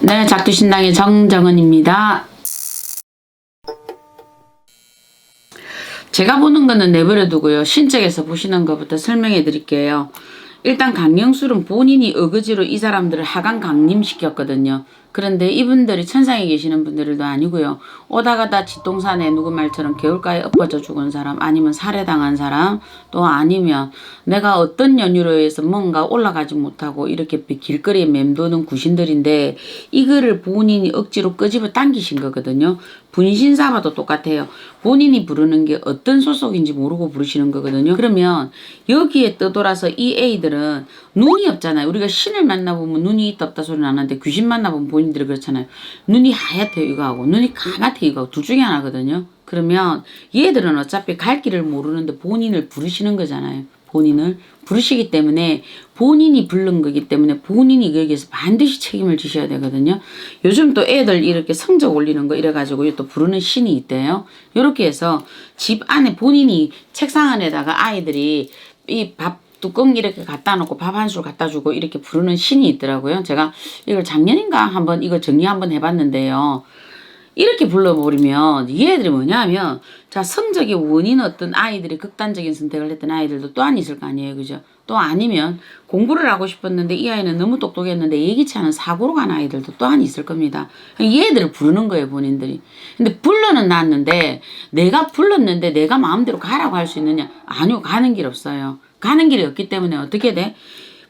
네, 작두신당의 정정은입니다. 제가 보는 거는 내버려 두고요. 신적에서 보시는 것부터 설명해 드릴게요. 일단 강령술은 본인이 어거지로 이 사람들을 하강 강림시켰거든요. 그런데 이분들이 천상에 계시는 분들도 아니고요. 오다 가다 뒷동산에 누구 말처럼 개울가에 엎어져 죽은 사람, 아니면 살해당한 사람, 또 아니면 내가 어떤 연유로 해서 뭔가 올라가지 못하고 이렇게 길거리에 맴도는 구신들인데 이거를 본인이 억지로 끄집어 당기신 거거든요. 분신사바도 똑같아요. 본인이 부르는 게 어떤 소속인지 모르고 부르시는 거거든요. 그러면 여기에 떠돌아서 이 A들은 눈이 없잖아요. 우리가 신을 만나보면 눈이 있다 없다 소리는 안 하는데 귀신 만나보면 본인들이 그렇잖아요. 눈이 하얗대 이거 하고 눈이 까맣대 이거 하고 둘 중에 하나거든요. 그러면 얘들은 어차피 갈 길을 모르는데 본인을 부르시는 거잖아요. 본인을 부르시기 때문에 본인이 부른 거기 때문에 본인이 거기에서 반드시 책임을 지셔야 되거든요. 요즘 또 애들 이렇게 성적 올리는 거 이래가지고 또 부르는 신이 있대요. 이렇게 해서 집 안에 본인이 책상 안에다가 아이들이 이 밥 뚜껑 이렇게 갖다 놓고 밥 한 술 갖다 주고 이렇게 부르는 신이 있더라고요. 제가 이걸 작년인가 한번 이거 정리 한번 해봤는데요. 이렇게 불러버리면 이 애들이 뭐냐면 자 성적의 원인 어떤 아이들이 극단적인 선택을 했던 아이들도 또한 있을 거 아니에요. 그죠? 또 아니면 공부를 하고 싶었는데 이 아이는 너무 똑똑했는데 예기치 않은 사고로 간 아이들도 또한 있을 겁니다. 이 애들을 부르는 거예요. 본인들이. 근데 불러는 놨는데 내가 불렀는데 내가 마음대로 가라고 할 수 있느냐? 아니요. 가는 길 없어요. 가는 길이 없기 때문에 어떻게 돼?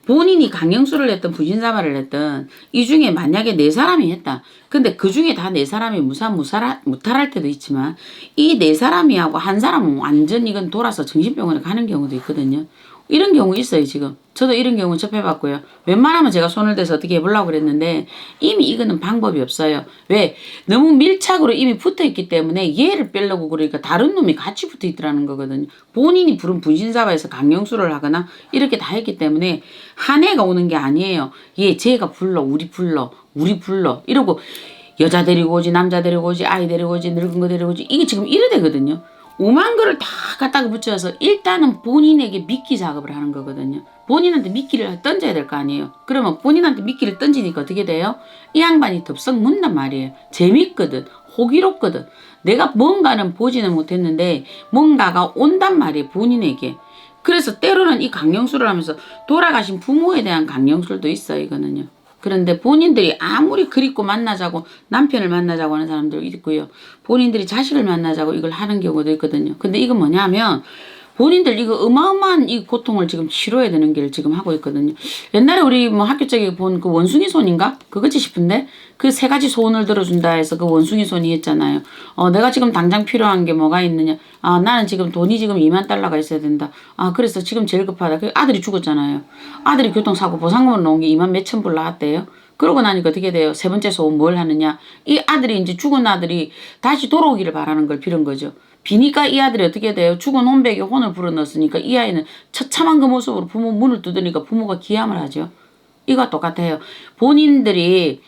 본인이 강령술을 했던 분신사바를 했던 이 중에 만약에 네 사람이 했다. 근데 그 중에 다 네 사람이 무탈할 때도 있지만 이 네 사람이 하고 한 사람은 완전 이건 돌아서 정신병원에 가는 경우도 있거든요. 이런 경우 있어요 지금. 저도 이런 경우 접해봤고요. 웬만하면 제가 손을 대서 어떻게 해보려고 그랬는데 이미 이거는 방법이 없어요. 왜? 너무 밀착으로 이미 붙어있기 때문에 얘를 빼려고 그러니까 다른 놈이 같이 붙어있더라는 거거든요. 본인이 부른 분신사바에서 강령술을 하거나 이렇게 다 했기 때문에 한 해가 오는 게 아니에요. 얘 쟤가 불러 우리 불러 이러고 여자 데리고 오지 남자 데리고 오지 아이 데리고 오지 늙은 거 데리고 오지 이게 지금 이래 되거든요. 오만 거를 다 갖다가 붙여서 일단은 본인에게 미끼 작업을 하는 거거든요. 본인한테 미끼를 던져야 될 거 아니에요. 그러면 본인한테 미끼를 던지니까 어떻게 돼요? 이 양반이 덥석 묻단 말이에요. 재밌거든. 호기롭거든. 내가 뭔가는 보지는 못했는데 뭔가가 온단 말이에요. 본인에게. 그래서 때로는 이 강령술을 하면서 돌아가신 부모에 대한 강령술도 있어요. 이거는요. 그런데 본인들이 아무리 그립고 만나자고 남편을 만나자고 하는 사람도 있고요. 본인들이 자식을 만나자고 이걸 하는 경우도 있거든요. 근데 이건 뭐냐면 본인들 이거 어마어마한 이 고통을 지금 치료해야 되는 길 지금 하고 있거든요. 옛날에 우리 뭐 학교 쪽에 본 그 원숭이 손인가? 그거지 싶은데 그 세 가지 소원을 들어준다 해서 그 원숭이 손이 했잖아요. 내가 지금 당장 필요한 게 뭐가 있느냐? 나는 지금 돈이 지금 2만 달러가 있어야 된다. 그래서 지금 제일 급하다. 그 아들이 죽었잖아요. 아들이 교통사고 보상금을 넣은 게 2만 몇천 불 나왔대요. 그러고 나니까 어떻게 돼요? 세 번째 소원 뭘 하느냐? 이 아들이 이제 죽은 아들이 다시 돌아오기를 바라는 걸 빌은 거죠. 비니까 이 아들이 어떻게 돼요? 죽은 혼백에 혼을 불어넣었으니까 이 아이는 처참한 그 모습으로 부모 문을 두드니까 부모가 기함을 하죠. 이거 똑같아요. 본인들이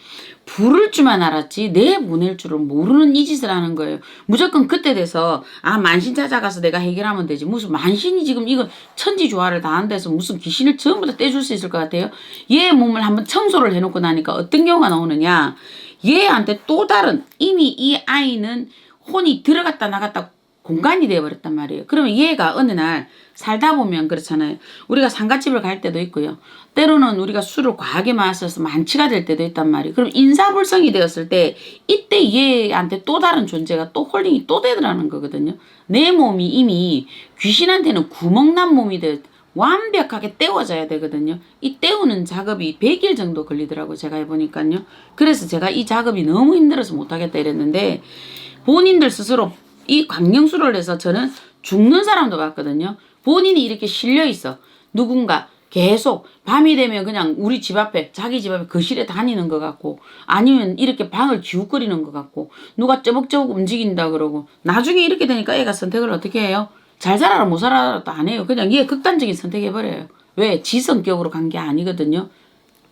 부를 줄만 알았지 내보낼 줄은 모르는 이 짓을 하는 거예요. 무조건 그때 돼서 만신 찾아가서 내가 해결하면 되지. 무슨 만신이 지금 이거 천지조화를 다 한데서 무슨 귀신을 전부 다 떼줄 수 있을 것 같아요. 얘 몸을 한번 청소를 해놓고 나니까 어떤 경우가 나오느냐. 얘한테 또 다른 이미 이 아이는 혼이 들어갔다 나갔다 공간이 되어버렸단 말이에요. 그러면 얘가 어느 날 살다 보면 그렇잖아요. 우리가 상가집을 갈 때도 있고요. 때로는 우리가 술을 과하게 마셔서 만취가 될 때도 있단 말이에요. 그럼 인사불성이 되었을 때 이때 얘한테 또 다른 존재가 또 홀링이 또 되더라는 거거든요. 내 몸이 이미 귀신한테는 구멍난 몸이 완벽하게 떼워져야 되거든요. 이 떼우는 작업이 100일 정도 걸리더라고요. 제가 해보니까요. 그래서 제가 이 작업이 너무 힘들어서 못하겠다 이랬는데 본인들 스스로 이 강령술을 해서 저는 죽는 사람도 봤거든요. 본인이 이렇게 실려있어. 누군가 계속 밤이 되면 그냥 우리 집 앞에 자기 집 앞에 거실에 다니는 것 같고 아니면 이렇게 방을 기웃거리는 것 같고 누가 쩌벅쩌벅 움직인다 그러고 나중에 이렇게 되니까 애가 선택을 어떻게 해요? 잘 살아라 못 살아라도 안 해요. 그냥 얘 극단적인 선택해버려요. 왜? 지 성격으로 간 게 아니거든요.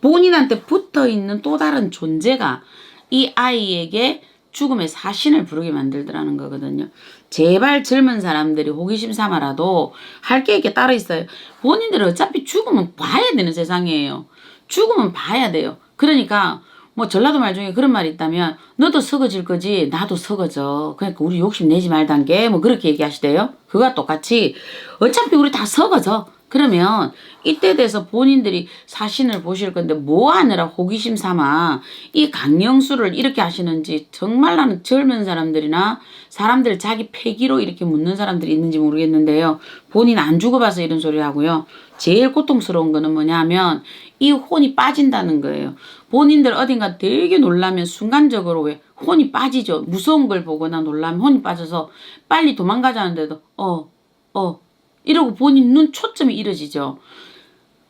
본인한테 붙어있는 또 다른 존재가 이 아이에게 죽음의 사신을 부르게 만들더라는 거거든요. 제발 젊은 사람들이 호기심 삼아라도 할 게 이렇게 따로 있어요. 본인들은 어차피 죽으면 봐야 되는 세상이에요. 죽으면 봐야 돼요. 그러니까 뭐 전라도 말 중에 그런 말이 있다면 너도 썩어질 거지 나도 썩어져. 그러니까 우리 욕심 내지 말단 게 뭐 그렇게 얘기하시대요. 그거와 똑같이 어차피 우리 다 썩어져. 그러면 이때 돼서 본인들이 사신을 보실 건데 뭐 하느라 호기심 삼아 이 강령술을 이렇게 하시는지 정말 나는 젊은 사람들이나 사람들 자기 패기로 이렇게 묻는 사람들이 있는지 모르겠는데요. 본인 안 죽어봐서 이런 소리 하고요. 제일 고통스러운 거는 뭐냐면 이 혼이 빠진다는 거예요. 본인들 어딘가 되게 놀라면 순간적으로 왜 혼이 빠지죠. 무서운 걸 보거나 놀라면 혼이 빠져서 빨리 도망가자는데도 이러고 본인 눈 초점이 이뤄지죠.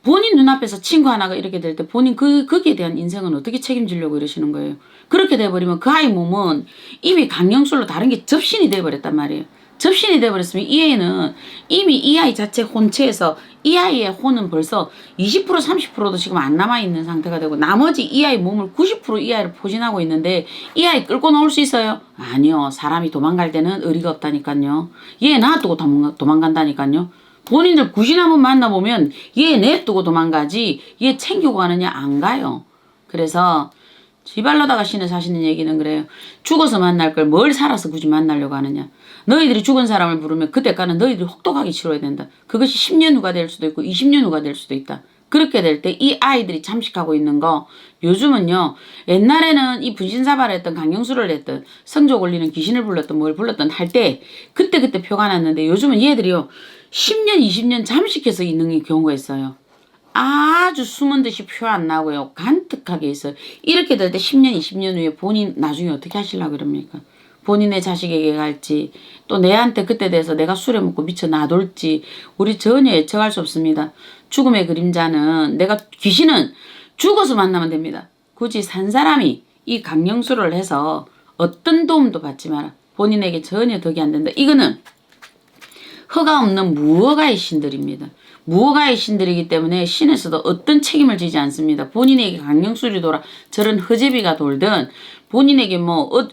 본인 눈앞에서 친구 하나가 이렇게 될 때 본인 거기에 대한 인생은 어떻게 책임지려고 이러시는 거예요. 그렇게 돼버리면 그 아이 몸은 이미 강령술로 다른 게 접신이 돼버렸단 말이에요. 접신이 돼버렸으면 이 애는 이미 이 아이 자체 혼체에서 이 아이의 혼은 벌써 20% 30%도 지금 안 남아있는 상태가 되고 나머지 이 아이 몸을 90% 이 아이를 포진하고 있는데 이 아이 끌고 나올 수 있어요? 아니요. 사람이 도망갈 때는 의리가 없다니까요. 얘 놔두고 도망간다니까요. 본인들 구신 한번 만나보면 얘 냅두고 도망가지 얘 챙기고 가느냐 안 가요. 그래서 지발로다가 신을 사시는 얘기는 그래요. 죽어서 만날 걸 뭘 살아서 굳이 만나려고 하느냐. 너희들이 죽은 사람을 부르면 그때까지는 너희들이 혹독하게 치러야 된다. 그것이 10년 후가 될 수도 있고 20년 후가 될 수도 있다. 그렇게 될 때 이 아이들이 잠식하고 있는 거 요즘은요. 옛날에는 이 분신사발을 했던 강령술을 했던 성적 올리는 귀신을 불렀던 뭘 불렀던 할 때 그때 표가 났는데 요즘은 얘들이요. 10년 20년 잠식해서 있는 경우가 있어요. 아주 숨은 듯이 표 안 나고요. 간특하게 있어요. 이렇게 될 때 10년 20년 후에 본인 나중에 어떻게 하시려고 그럽니까? 본인의 자식에게 갈지 또 내한테 그때 돼서 내가 술에 먹고 미쳐 놔둘지 우리 전혀 예측할 수 없습니다. 죽음의 그림자는 귀신은 죽어서 만나면 됩니다. 굳이 산 사람이 이 강령술을 해서 어떤 도움도 받지 마라. 본인에게 전혀 덕이 안 된다. 이거는 허가 없는 무허가의 신들입니다. 무허가의 신들이기 때문에 신에서도 어떤 책임을 지지 않습니다. 본인에게 강령술이 돌아 저런 허제비가 돌든 본인에게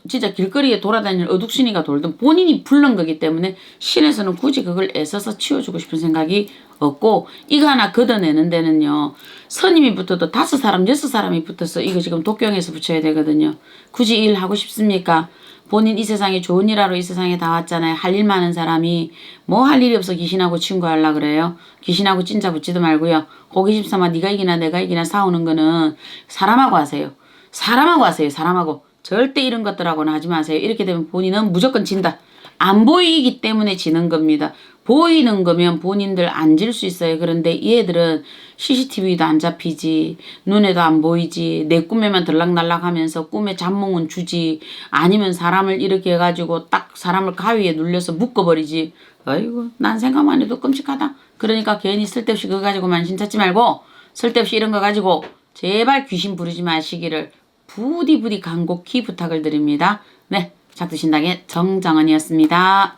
진짜 길거리에 돌아다니는 어둑신이가 돌든 본인이 부른 거기 때문에 신에서는 굳이 그걸 애써서 치워주고 싶은 생각이 없고 이거 하나 걷어내는 데는요. 선임이 붙어도 5사람 6사람이 붙어서 이거 지금 독경에서 붙여야 되거든요. 굳이 일하고 싶습니까? 본인 이 세상에 좋은 일 하러 이 세상에 다 왔잖아요. 할 일 많은 사람이 뭐 할 일이 없어 귀신하고 친구하려 그래요. 귀신하고 진짜 붙지도 말고요. 호기심 삼아 네가 이기나 내가 이기나 싸우는 거는 사람하고 하세요. 사람하고 하세요. 사람하고. 절대 이런 것들하고는 하지 마세요. 이렇게 되면 본인은 무조건 진다. 안 보이기 때문에 지는 겁니다. 보이는 거면 본인들 안 질 수 있어요. 그런데 얘들은 CCTV도 안 잡히지 눈에도 안 보이지 내 꿈에만 들락날락하면서 꿈에 잠몽은 주지 아니면 사람을 이렇게 해가지고 딱 사람을 가위에 눌려서 묶어버리지. 아이고 난 생각만 해도 끔찍하다. 그러니까 괜히 쓸데없이 그거 가지고 만신 찾지 말고 쓸데없이 이런 거 가지고 제발 귀신 부르지 마시기를 부디 간곡히 부탁을 드립니다. 네, 작두신당의 정정은이었습니다.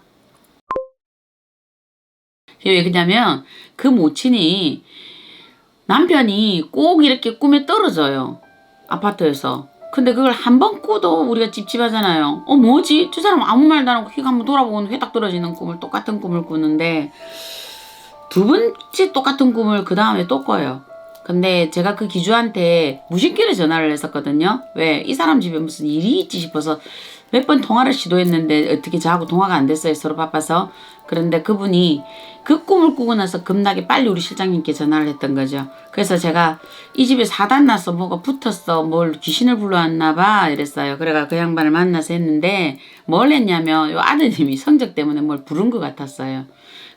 왜 그러냐면 그 모친이 남편이 꼭 이렇게 꿈에 떨어져요. 아파트에서. 근데 그걸 한 번 꾸도 우리가 찝찝하잖아요. 뭐지? 저 사람 아무 말도 안 하고 휙 한번 돌아보고 회딱 떨어지는 똑같은 꿈을 꾸는데 2번째 똑같은 꿈을 그 다음에 또 꿔요. 근데 제가 그 기주한테 무심결에 전화를 했었거든요. 왜? 이 사람 집에 무슨 일이 있지 싶어서 몇 번 통화를 시도했는데 어떻게 저하고 통화가 안 됐어요. 서로 바빠서. 그런데 그분이 그 꿈을 꾸고 나서 겁나게 빨리 우리 실장님께 전화를 했던 거죠. 그래서 제가 이 집에 사단 나서 뭐가 붙었어. 뭘 귀신을 불러왔나 봐. 이랬어요. 그래가 그 양반을 만나서 했는데 뭘 했냐면 요 아드님이 성적 때문에 뭘 부른 것 같았어요.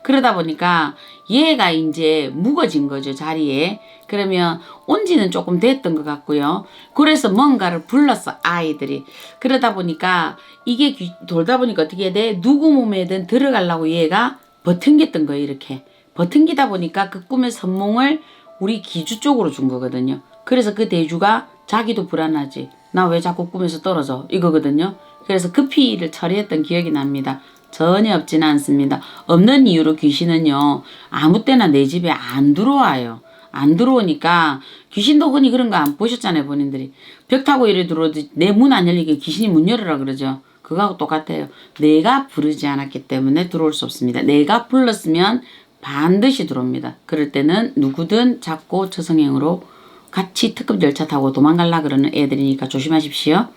그러다 보니까 얘가 이제 묵어진 거죠. 자리에. 그러면 온 지는 조금 됐던 것 같고요. 그래서 뭔가를 불렀어. 아이들이. 그러다 보니까 이게 돌다 보니까 어떻게 돼? 누구 몸에든 들어가려고 얘가 버팅겼던 거예요. 이렇게. 버팅기다 보니까 그 꿈의 선몽을 우리 기주 쪽으로 준 거거든요. 그래서 그 대주가 자기도 불안하지. 나 왜 자꾸 꿈에서 떨어져? 이거거든요. 그래서 급히 일을 처리했던 기억이 납니다. 전혀 없지는 않습니다. 없는 이유로 귀신은요. 아무 때나 내 집에 안 들어와요. 안 들어오니까 귀신도 흔히 그런 거 안 보셨잖아요. 본인들이. 벽 타고 이래 들어오도 내 문 안 열리게 귀신이 문 열으라 그러죠. 그거하고 똑같아요. 내가 부르지 않았기 때문에 들어올 수 없습니다. 내가 불렀으면 반드시 들어옵니다. 그럴 때는 누구든 잡고 저성행으로 같이 특급 열차 타고 도망갈라 그러는 애들이니까 조심하십시오.